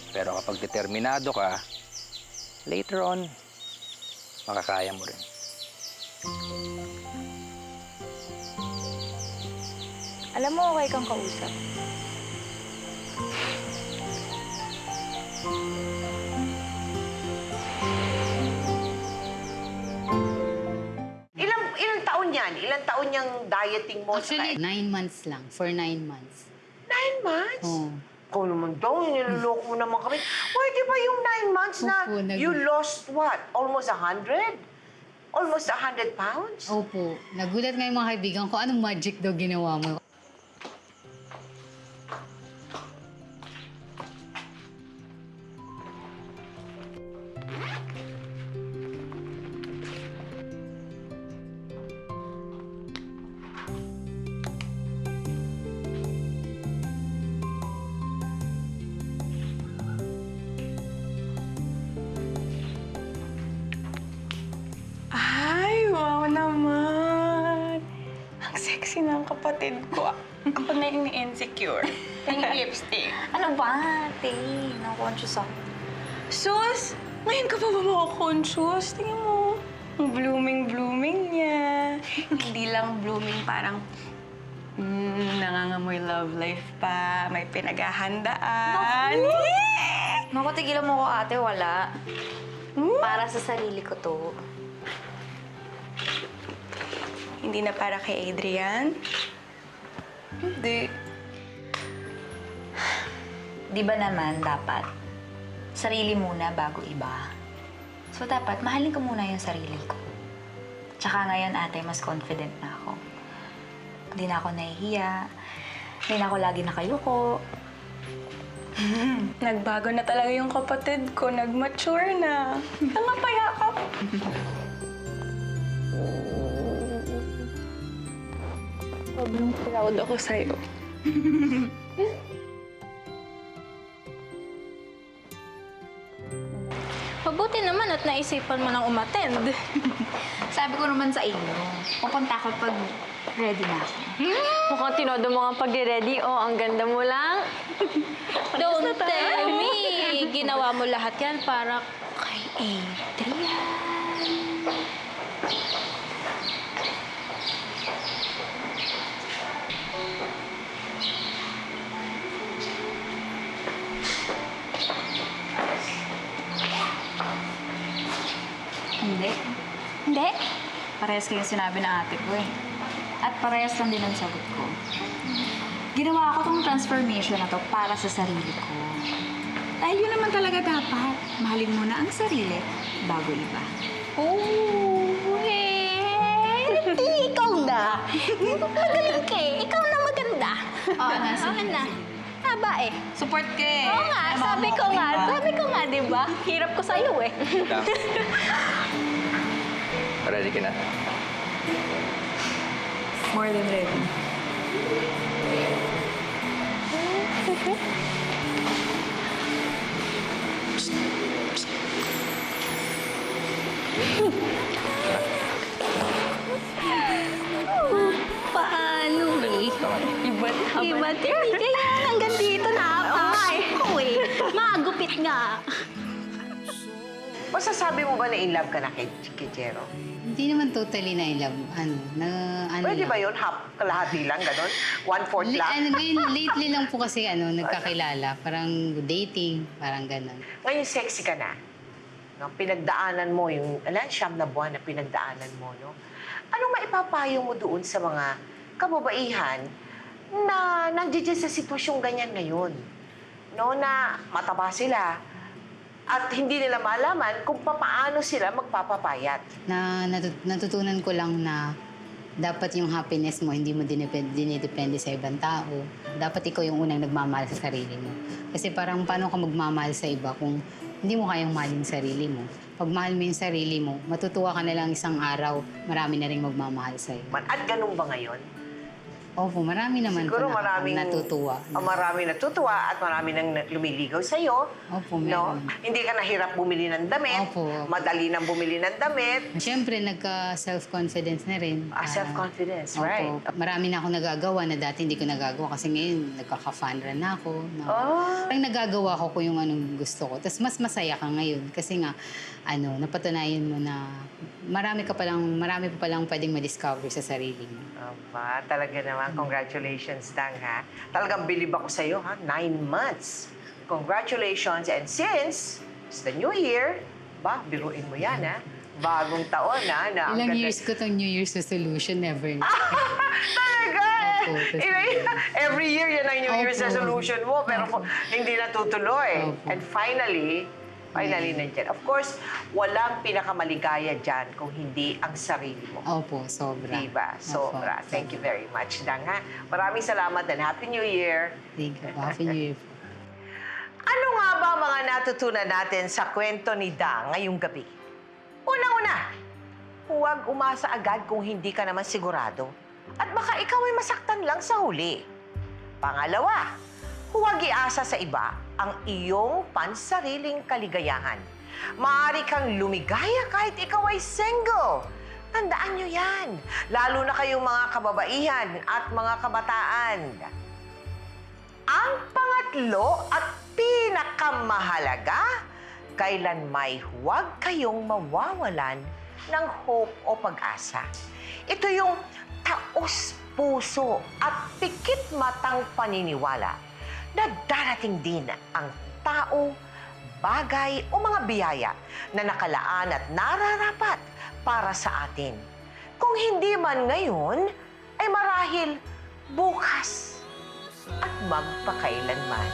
Pero kapag determinado ka, later on, makakaya mo rin. Alam mo, okay kang kausap. Ilang taon yan? Ilang taon yung dieting mo? Actually, 9 months lang. For 9 months. 9 months? Oo. Ikaw naman daw, niloloko mo naman kami. Pwede ba yung 9 months na Opo, you lost what? Almost 100? Almost 100 pounds? Opo. Nagulat nga yung mga kaibigan ko, anong magic daw ginawa mo? Ay, wow naman! Ang sexy ng kapatid ko. Ako na yung insecure. Yung lipstick. Ano ba, ate? Na-conscious ako. Sus! Ngayon ka pa ba makakonsyos? Tingnan mo. Ang blooming-blooming niya. Hindi lang blooming, parang nangangamoy love life pa. May pinaghahandaan. Naku, tigilan mo ko, ate. Wala. Para sa sarili ko to. Hindi na para kay Adrian? Hindi. Di ba naman dapat sarili muna bago iba? So dapat mahalin ko muna yung sarili ko. Tsaka ngayon, ate, mas confident na ako. Hindi na ako nahihiya. Hindi na ako lagi nakayuko. Nagbago na talaga yung kapatid ko. Nag-mature na. Tanga payakap. Sobrang proud ako sa'yo. Mabuti naman at naisipan mo nang umattend. Sabi ko naman sa inyo, pupunta ako pag ready na ako. Mukhang tinodo mo nga pagre-ready. Oh, ang ganda mo lang. Don't tell me! Ginawa mo lahat yan para kay Adrian. Hindi. Hindi? Parehas kayong sinabi ng ate ko eh. At parehas lang din ang sagot ko. Ginawa ko tong transformation na to para sa sarili ko. Dahil yun naman talaga dapat. Mahalin mo na ang sarili bago iba. Oh, hey! Ikaw na! Magaling ka eh. Ikaw na maganda. Oo na, sige. Oo na. Taba eh. Support ka eh. Oo nga, sabi ko nga, di ba? Hirap ko sa'yo eh. Dang. Ready ka na? More than ready. Paano eh? Iba't hindi kaya hanggang dito nakapasok eh. Magupit nga. Masasabi mo ba na in love ka na kay Jero? Hindi naman totally na in love. Pwede ba yun? Kalahati lang, gano'n? 1/4 lang? Lately lang po kasi nagkakilala. Parang dating, parang gano'n. Ngayon, sexy ka na. No? Pinagdaanan mo yung, siyam na buwan na pinagdaanan mo, no? Anong maipapayo mo doon sa mga kababaihan na nandiyan sa sitwasyong ganyan ngayon? No, na mataba sila at hindi nila malaman kung paano sila magpapapayat. Natutunan ko lang na dapat yung happiness mo, hindi mo dinidepende sa ibang tao. Dapat ikaw yung unang nagmamahal sa sarili mo. Kasi parang paano ka magmamahal sa iba kung hindi mo kayang mahalin sarili mo. Pag mahal mo yung sarili mo, matutuwa ka na lang isang araw, marami na rin magmamahal sa'yo. At ganun ba ngayon? Opo, marami naman Siguro po maraming natutuwa. Marami natutuwa at marami nang lumiligaw sa'yo. Opo, No? meron. Hindi ka nahirap bumili ng damit. Opo. Madali nang bumili ng damit. Siyempre, nagka-self-confidence na rin. Self-confidence, Opo. right. Marami na ako nagagawa na dati hindi ko nagagawa kasi ngayon nagkaka-fan run na ako. Oh. Parang nagagawa ko kung yung anong gusto ko. Tapos mas masaya ka ngayon kasi nga, napatunayan mo na marami pa palang pwedeng ma-discover sa sarili mo. Aba, talaga naman. Congratulations, Dang, ha? Talagang bilib ako sa'yo, ha? 9 months. Congratulations. And since it's the new year, biruin mo yan, ha? Bagong taon, ha? Na Ilang years ko tong New Year's resolution, never na. Talaga! Opo, Every year, yan ang New Year's Opo. resolution mo, pero hindi natutuloy. Opo. And finally, nandyan. Of course, walang pinakamaligaya dyan kung hindi ang sarili mo. Opo, sobra. Diba? Sobra. Opo. Thank you very much, Dang, ha? Maraming salamat and Happy New Year. Thank you. Happy New Year. Ano nga ba ang mga natutunan natin sa kwento ni Dang ngayong gabi? Una-una, huwag umasa agad kung hindi ka naman sigurado. At baka ikaw ay masaktan lang sa huli. Pangalawa, huwag iasa sa iba ang iyong pansariling kaligayahan. Maaari kang lumigaya kahit ikaw ay single. Tandaan nyo yan, lalo na kayong mga kababaihan at mga kabataan. Ang pangatlo at pinakamahalaga, kailanmay huwag kayong mawawalan ng hope o pag-asa. Ito yung taos-puso at pikit-matang paniniwala na darating din ang tao, bagay o mga biyaya na nakalaan at nararapat para sa atin. Kung hindi man ngayon, ay marahil bukas at magpakailanman.